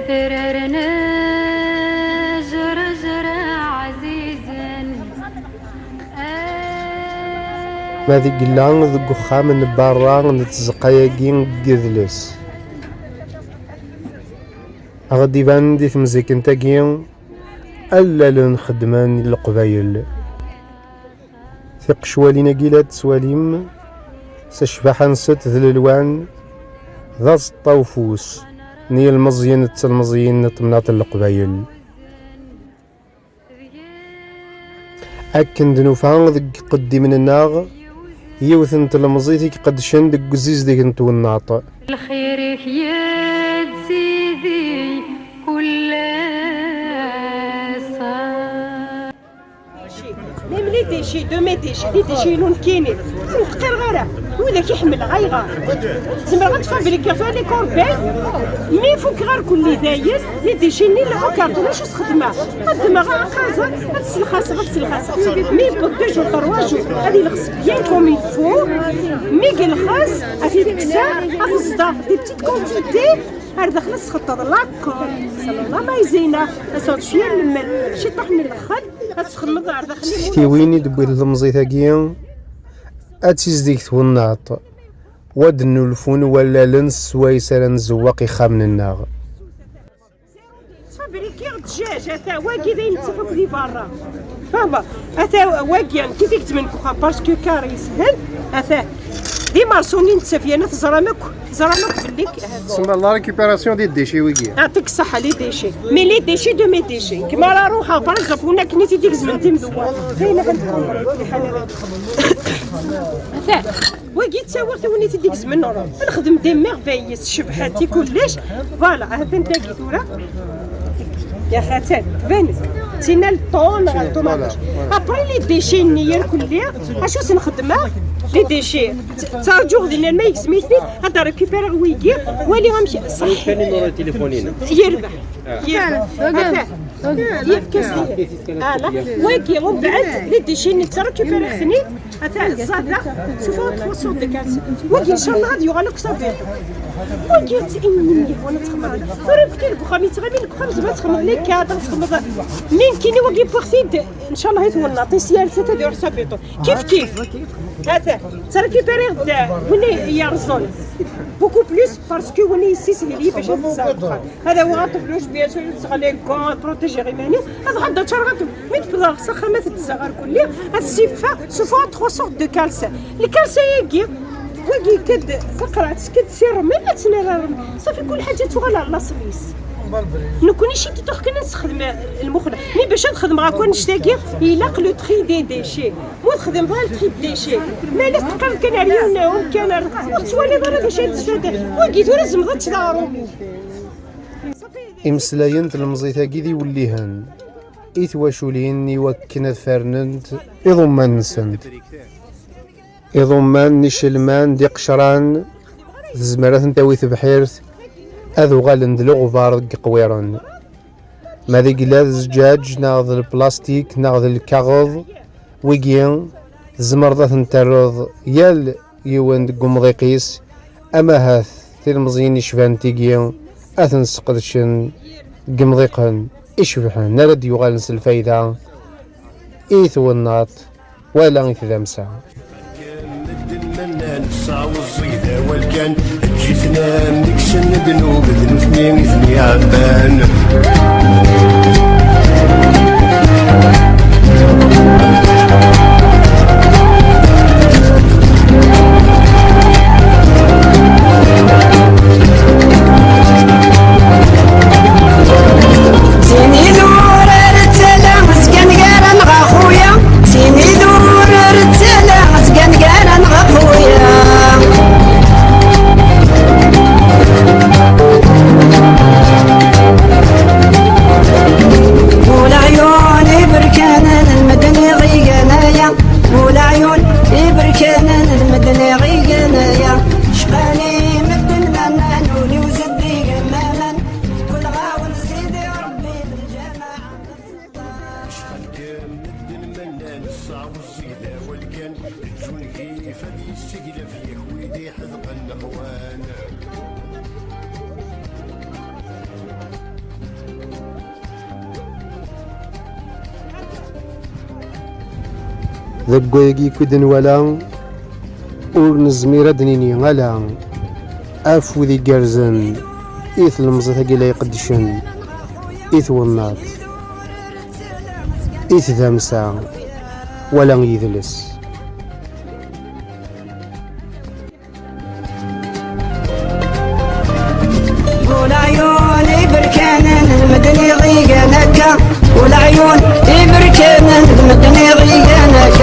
ما ذي قلان ذي قخام نبارا نتزقاياكين قذلس أغدي بان دي تمزيك نتاكين ألا لنخدمان القبايل ثق شوالينا قيلات سواليم سشفاحا نست ذي الالوان ذا الطوفوس ني المزيان المزيان نطمنات القبايل أكن دنوفان ذك قدي من الناغ يوثن تلمزيتك قد شندك قزيز ديك نتو الناط الخير يا تزيدي كل صار ميم لي ديشي دو مي ديشي لي ديشي لون كيني نقطر غيره ولا كيحمل غيغار زعما غتفابريكي فيها لي كوربين مي فوق غير كل دايز لي ديشي ني لا كارطون واش تخدمها خدمها غير قازا غتسلخاس مي بوك دو جو تروا جو غادي نغسل بيان كوم يفو مي كالخاص غادي تكسا غتصدر دي بتيت كونتيتي هذا خلاص خطط لاكور صلى الله ما يزينا صوت شويه من الماء شي طاح من الخد غتخمض عرض خليه تيويني دبي المزيتاكيا اتيز ديك توناط ودنو الفون ولا لنس ويسال نزواقي خامن الناغ فابريكي الدجاج هذا واقي داين تفوق لي برا فاهمه هذا واقي كي ديك تمنكو باسكو كاري سهل هذا دي مارسونين تسافيانات زرامك بالليك تسمى لا ريكوبيراسيون دي ديشي ويكي يعطيك الصحه لي ديشي مي لي ديشي دو مي ديشي كيما راه روحها باغ هنا كنيتي ديك زمان تمدوه كاينه عندكم الحاله هذا واقي تصور ثوني تديك زمن نخدم دي ميرفيس شبحاتي كلش فوالا هذا انت كيتورا يا خاتان تبانت تينا الطون غالطوماطيش ابري لي ديشي النير كلها اشو سنخدمها لي ديشي تارجوغ ديال الماء سميتني هذا ريكوبير ويكي ولي غنمشي صح ثاني نورو تليفونين يربح هذا يفكس انا ويكي ومن بعد لي ديشي اللي تريكوبير ثني هذا الزاده شوفوا 300 دكاس ويكي ان شاء الله غادي يغلق صافي ويكي تاني وانا تخمر فري كنت البخامي تغني البخام زعما تخمر لي كادر تخمر من كيني وكي بوغسيد ان شاء الله يتولى نعطي سيالته تدير صابيطو كيف هذا تريكوبيري وني يرزون بوكو بليس باسكو وني يسيسلي لي باش نتصرف هذا هو غطبلوش بيان سور تغلي كون بروتيجي غيماني هذا غدا تشرغت ميت بلا سخر ما تتزغر كلي هاد السيفا سوفا 300 دو كالسا الكالسا يجي وكي كد فقرات كتسير من اتنرا صافي كل حاجه تغلى على سميس نكوني شي تروح كنا نستخدم المخنا مي باش نخدم غا كون نشتاقي يلاق لو تري دي ديشي مو نخدم غير التري ديشي مالك تقرر كان عريون كان وتولي برا باش نستفاد وكيت ولا زمضت دارو امسلاين المزيتاكي دي وليهن ايثواشولين يوكنت فرننت اضمان نسنت اضمان نشلمان دي قشران زمرات نتاويث بحيرت اذو غالند الغبار قويرن ما ذي قلاد زجاج ناخذ البلاستيك ناخذ الكاغذ ويكين زمرضات نترض يال يوند قمضيقيس اما هاث تلمزين يشفان تيكيون اثن سقدشن قمضيقن يشبحن نرد يغالنس الفايدة ايثو الناط ولا ايث والكان جيتنا نكشن ذنوب ذنوبني عبان والعيون بركان المدني ذاك وياكي كدن ولا ور نزمير دنيني غلا افو ذي قرزن إيث المزة لا يقدشن إيث والناط إيث ذامسا ولا يذلس. والعيون بركان المدني ضيقنك والعيون بركان المدني ضيقنك